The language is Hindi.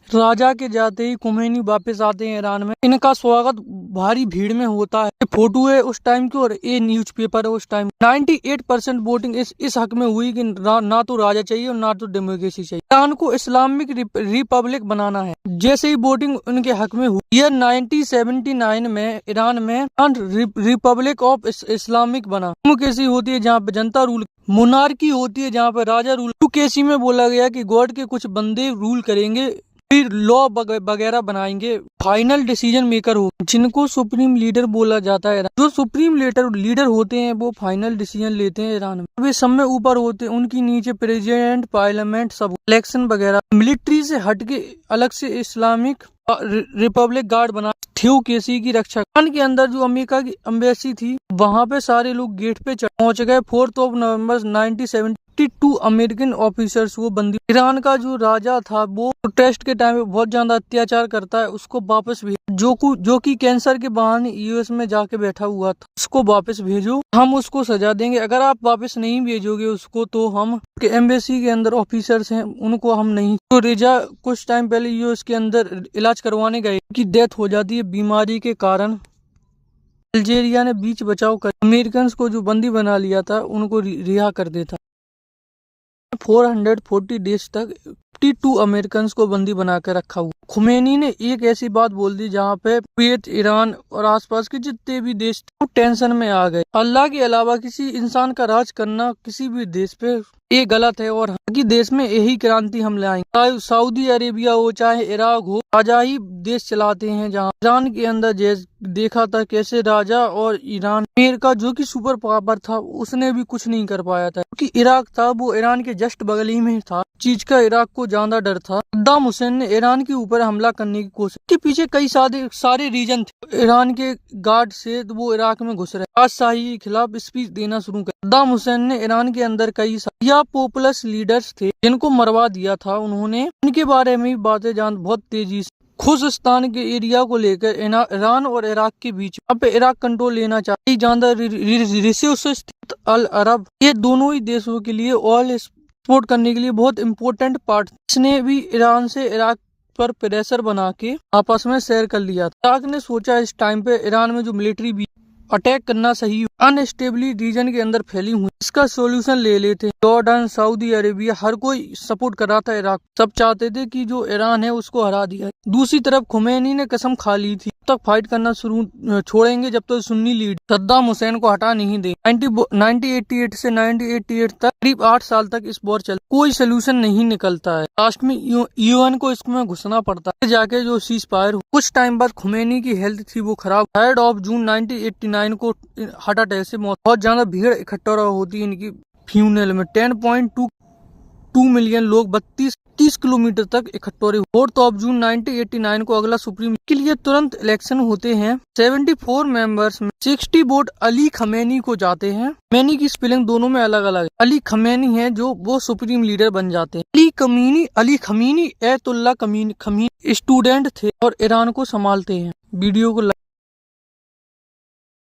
राजा के जाते ही खुमैनी वापस आते हैं ईरान में। इनका स्वागत भारी भीड़ में होता है। ये फोटो है उस टाइम की और ये न्यूज़पेपर है उस टाइम। 98% वोटिंग इस हक में हुई कि ना तो राजा चाहिए और ना तो डेमोक्रेसी चाहिए। ईरान को इस्लामिक रिपब्लिक बनाना है। जैसे ही वोटिंग उनके हक में हुई, ईयर 1979 में ईरान में रिपब्लिक ऑफ इस्लामिक बना। डेमोक्रेसी होती है जहाँ पे जनता रूल, मोनार्की होती है जहाँ पे राजा रूल। डेमोक्रेसी में बोला गया कि गॉड के कुछ बंदे रूल करेंगे, फिर लॉ वगैरह बनाएंगे, फाइनल डिसीजन मेकर हो जिनको सुप्रीम लीडर बोला जाता है। जो सुप्रीम लीडर होते हैं वो फाइनल डिसीजन लेते हैं ईरान में। वे सब में ऊपर होते हैं, उनकी नीचे प्रेसिडेंट, पार्लियामेंट, सब इलेक्शन वगैरह। मिलिट्री से हटके अलग से इस्लामिक रिपब्लिक गार्ड बना थियोक्रेसी की रक्षा। ईरान के अंदर जो अमेरिका की एम्बेसी थी वहाँ पे सारे लोग गेट पे पहुंच गए। 4 नवंबर 1972 अमेरिकन ऑफिसर्स वो बंदी। ईरान का जो राजा था वो प्रोटेस्ट के टाइम पे बहुत ज्यादा अत्याचार करता है, उसको वापस भेज। जो कि कैंसर के बहाने यूएस में जाके बैठा हुआ था, उसको वापस भेजो, हम उसको सजा देंगे। अगर आप वापस नहीं भेजोगे उसको तो हम एम्बेसी के अंदर ऑफिसर्स हैं उनको हम नहीं। तो रेजा कुछ टाइम पहले यूएस के अंदर इलाज करवाने गए, की डेथ हो जाती है बीमारी के कारण। अल्जेरिया ने बीच बचाव कर अमेरिकन को जो बंदी बना लिया था उनको रिहा कर देता। 440 डेज तक 52 अमेरिकन को बंदी बना कर रखा हुआ। खुमैनी ने एक ऐसी बात बोल दी जहाँ पे कुवैत, ईरान और आसपास के जितने भी देश थे टेंशन में आ गए। अल्लाह के अलावा किसी इंसान का राज करना किसी भी देश पे ये गलत है और हर देश में यही क्रांति हम लाएंगे। चाहे सऊदी अरेबिया हो चाहे इराक हो, राजा ही देश चलाते हैं। जहाँ ईरान के अंदर देखा था कैसे राजा और ईरान, अमेरिका जो कि सुपर पावर था उसने भी कुछ नहीं कर पाया था, क्योंकि इराक था वो ईरान के जस्ट बगल ही में था। चीज का इराक को ज्यादा डर था। सद्दाम हुसैन ने ईरान के ऊपर हमला करने की कोशिश के पीछे कई सारे रीजन थे। ईरान के गार्ड से तो वो इराक में घुस रहे, बादशाही के खिलाफ स्पीच देना शुरू कर। सद्दाम हुसैन ने ईरान के अंदर कई पॉपुलर लीडर्स थे जिनको मरवा दिया था। उन्होंने उनके बारे में बातें जान बहुत तेजी से खुजस्तान के एरिया को लेकर ईरान और इराक के बीच अब इराक कंट्रोल लेना चाहती। जानदार रिसोर्सेस अल अरब, ये दोनों ही देशों के लिए ऑयल सपोर्ट करने के लिए बहुत इम्पोर्टेंट पार्ट। इसने भी ईरान से इराक पर प्रेशर बना के आपस में शेयर कर लिया था। इराक ने सोचा इस टाइम पे ईरान में जो मिलिट्री भी अटैक करना सही, अनस्टेबली रीजन के अंदर फैली हुई, इसका सोल्यूशन ले लेते। जॉर्डन, सऊदी अरेबिया, हर कोई सपोर्ट कर रहा था इराक। सब चाहते थे कि जो ईरान है उसको हरा दिया। दूसरी तरफ खुमैनी ने कसम खा ली थी तब तक फाइट करना छोड़ेंगे जब तक सुन्नी लीड सद्दाम हुसैन को हटा नहीं दे। 1988 से 1988 तक करीब 8 साल तक इस वॉर चल, कोई सोल्यूशन नहीं निकलता है। लास्ट में यूएन को इसमें घुसना पड़ता है। जाके जो सीज फायर, कुछ टाइम बाद खुमैनी की हेल्थ थी वो खराब। 3 जून 1989 को हार्ट अटैक से मौत। बहुत ज्यादा भीड़ इकट्ठा होती है इनकी फ्यूनल में। 10.2 मिलियन लोग 32 किलोमीटर तक इकट्ठे रहे। 4 जून 1989 को अगला सुप्रीम के लिए तुरंत इलेक्शन होते हैं। 74 मेंबर्स में 60 वोट अली खमैनी को जाते हैं। खमैनी की स्पेलिंग दोनों में अलग अलग है। अली खमैनी है जो वो सुप्रीम लीडर बन जाते हैं। अली खमीनी एतुल्ला खमीनी स्टूडेंट थे और ईरान को संभालते हैं। वीडियो को